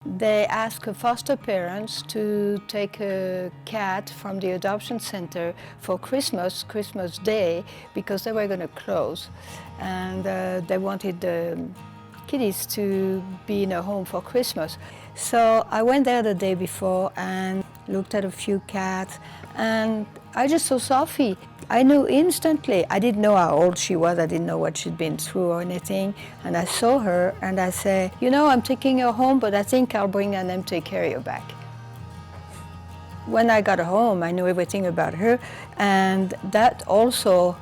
They asked foster parents to take a cat from the adoption center for Christmas Day, because they were going to close. And they wanted the kitties to be in a home for Christmas. So I went there the day before and looked at a few cats, and I just saw Sophie. I knew instantly. I didn't know how old she was. I didn't know what she'd been through or anything. And I saw her and I said, you know, I'm taking her home, but I think I'll bring an empty carrier back. When I got home, I knew everything about her, and that also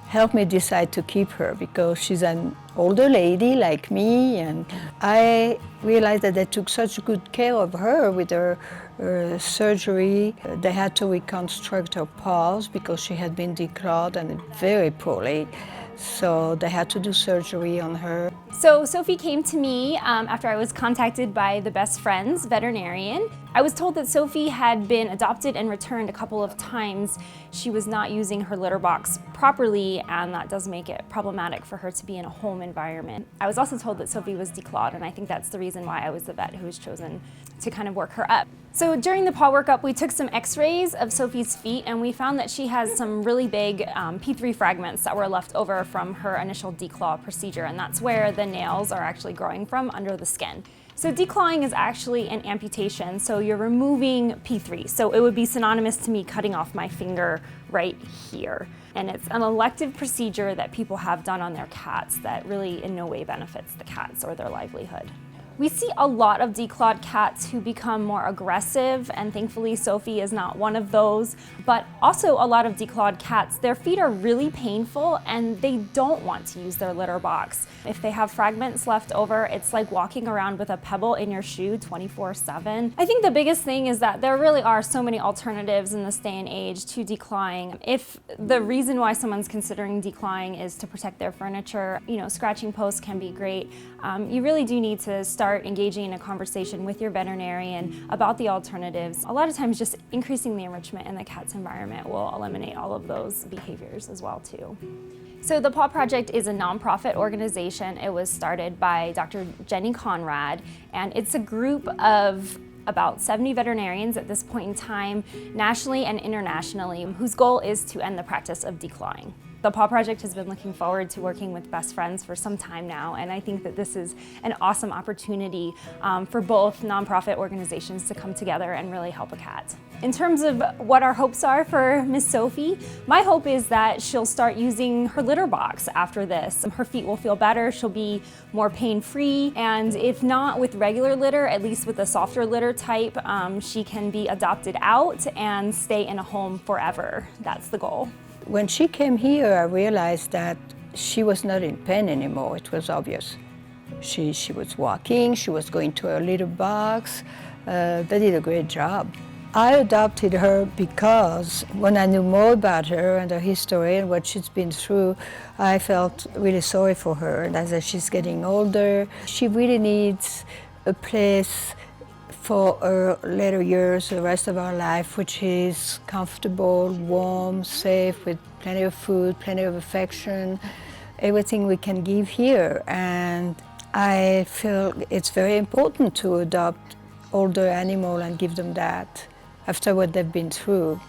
helped me decide to keep her, because she's an older lady like me, and I realized that they took such good care of her with her surgery. They had to reconstruct her paws because she had been declawed and very poorly. So they had to do surgery on her. So Sophie came to me after I was contacted by the Best Friends veterinarian. I was told that Sophie had been adopted and returned a couple of times. She was not using her litter box properly, and that does make it problematic for her to be in a home environment. I was also told that Sophie was declawed, and I think that's the reason why I was the vet who was chosen to kind of work her up. So during the paw workup, we took some x-rays of Sophie's feet, and we found that she has some really big P3 fragments that were left over from her initial declaw procedure, and that's where the nails are actually growing from, under the skin. So declawing is actually an amputation, so you're removing P3. So it would be synonymous to me cutting off my finger right here. And it's an elective procedure that people have done on their cats that really in no way benefits the cats or their livelihood. We see a lot of declawed cats who become more aggressive, and thankfully Sophie is not one of those, but also a lot of declawed cats, their feet are really painful and they don't want to use their litter box. If they have fragments left over, it's like walking around with a pebble in your shoe 24/7. I think the biggest thing is that there really are so many alternatives in this day and age to declawing. If the reason why someone's considering declawing is to protect their furniture, you know, scratching posts can be great. You really do need to start engaging in a conversation with your veterinarian about the alternatives. A lot of times just increasing the enrichment in the cat's environment will eliminate all of those behaviors as well too. So the Paw Project is a nonprofit organization. It was started by Dr. Jenny Conrad, and it's a group of about 70 veterinarians at this point in time, nationally and internationally, whose goal is to end the practice of declawing. The Paw Project has been looking forward to working with Best Friends for some time now, and I think that this is an awesome opportunity for both nonprofit organizations to come together and really help a cat. In terms of what our hopes are for Miss Sophie, my hope is that she'll start using her litter box after this. Her feet will feel better, she'll be more pain-free, and if not with regular litter, at least with a softer litter type, she can be adopted out and stay in a home forever. That's the goal. When she came here, I realized that she was not in pain anymore. It was obvious. She was walking, she was going to her litter box. They did a great job. I adopted her because when I knew more about her and her history and what she's been through, I felt really sorry for her. And as she's getting older, she really needs a place for her later years, the rest of our life, which is comfortable, warm, safe, with plenty of food, plenty of affection, everything we can give here. And I feel it's very important to adopt older animals and give them that after what they've been through.